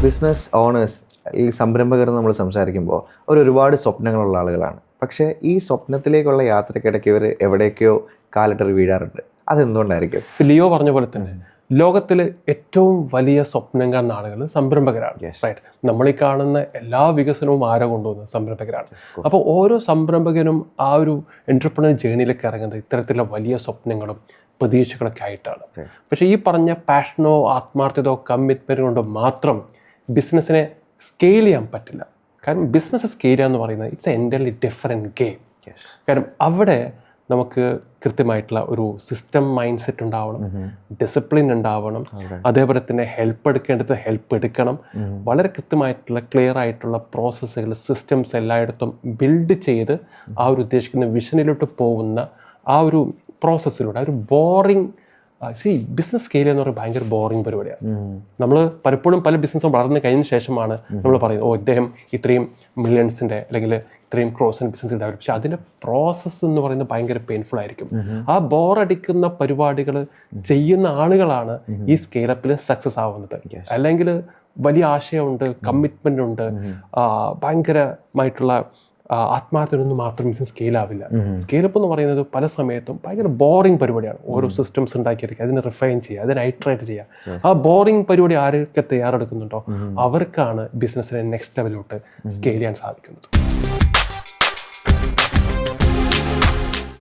Business owners, ഈ സംരംഭകർ നമ്മൾ സംസാരിക്കുമ്പോൾ ഒരുപാട് സ്വപ്നങ്ങളുള്ള ആളുകളാണ്. പക്ഷേ ഈ സ്വപ്നത്തിലേക്കുള്ള യാത്രക്കിടയ്ക്ക് ഇവർ എവിടേക്കോ കാലിട്ടറി വീഴാറുണ്ട്. അതെന്തുകൊണ്ടായിരിക്കും? ലിയോ പറഞ്ഞ പോലെ തന്നെ ലോകത്തിൽ ഏറ്റവും വലിയ സ്വപ്നം കാണുന്ന ആളുകൾ സംരംഭകരാണ്. റൈറ്റ്. നമ്മൾ ഈ കാണുന്ന എല്ലാ വികസനവും ആരോ കൊണ്ടുവന്നത് സംരംഭകരാണ്. അപ്പോൾ ഓരോ സംരംഭകനും ആ ഒരു എൻ്റർപ്രണർ ജേണിയിലേക്ക് ഇറങ്ങുന്നത് ഇത്തരത്തിലുള്ള വലിയ സ്വപ്നങ്ങളും പ്രതീക്ഷകളൊക്കെ ആയിട്ടാണ്. പക്ഷേ ഈ പറഞ്ഞ പാഷനോ ആത്മാർത്ഥതയോ കമ്മിറ്റ്മെൻറ്റ് കൊണ്ടോ മാത്രം ബിസിനസ്സിനെ സ്കെയിൽ ചെയ്യാൻ പറ്റില്ല. കാരണം ബിസിനസ് സ്കെയിൽ ചെയ്യുക എന്ന് പറയുന്നത് it's A entirely different game. കാരണം അവിടെ നമുക്ക് കൃത്യമായിട്ടുള്ള ഒരു സിസ്റ്റം മൈൻഡ് സെറ്റ് ഉണ്ടാവണം, ഡിസിപ്ലിൻ ഉണ്ടാവണം, അതേപോലെ തന്നെ ഹെൽപ്പ് എടുക്കേണ്ടത് ഹെൽപ്പ് എടുക്കണം. വളരെ കൃത്യമായിട്ടുള്ള ക്ലിയർ ആയിട്ടുള്ള പ്രോസസ്സുകൾ, സിസ്റ്റംസ് എല്ലായിടത്തും ബിൽഡ് ചെയ്ത് ആ ഒരു ഉദ്ദേശിക്കുന്ന വിഷനിലോട്ട് പോകുന്ന ആ ഒരു പ്രോസസ്സിലൂടെ ഒരു ബോറിങ് ബിസിനസ് സ്കെയിൽ എന്ന് പറയുന്നത് ഭയങ്കര ബോറിങ് പരിപാടിയാണ്. നമ്മൾ പലപ്പോഴും പല ബിസിനസ്സും വളർന്നു കഴിഞ്ഞ ശേഷമാണ് നമ്മൾ പറയുന്നത് ഇദ്ദേഹം ഇത്രയും മില്യൺസിൻ്റെ അല്ലെങ്കിൽ ഇത്രയും ക്രോസിൻ്റെ ബിസിനസ് ഡെവലപ്പ്. പക്ഷെ അതിൻ്റെ പ്രോസസ്സ് എന്ന് പറയുന്നത് ഭയങ്കര പെയിൻഫുൾ ആയിരിക്കും. ആ ബോറടിക്കുന്ന പരിപാടികൾ ചെയ്യുന്ന ആളുകളാണ് ഈ സ്കെയിലപ്പിൽ സക്സസ് ആവുന്നത്. അല്ലെങ്കിൽ വലിയ ആശയമുണ്ട്, കമ്മിറ്റ്മെൻ്റ് ഉണ്ട്, ഭയങ്കരമായിട്ടുള്ള ആത്മാർത്ഥതയൊന്നും മാത്രം ബിസിനസ് സ്കെയിൽ ആവില്ല. സ്കെയിലപ്പ് എന്ന് പറയുന്നത് പല സമയത്തും ഭയങ്കര ബോറിംഗ് പരിപാടിയാണ്. ഓരോ സിസ്റ്റംസ് ഉണ്ടാക്കിയെടുക്കുക, അതിനെ റിഫൈൻ ചെയ്യുക, അതിനെ ഐട്രേറ്റ് ചെയ്യുക. ആ ബോറിംഗ് പരിപാടി ആരൊക്കെ തയ്യാറെടുക്കുന്നുണ്ടോ അവർക്കാണ് ബിസിനസ്സിനെ നെക്സ്റ്റ് ലെവലിലോട്ട് സ്കെയിൽ ചെയ്യാൻ സാധിക്കുന്നത്.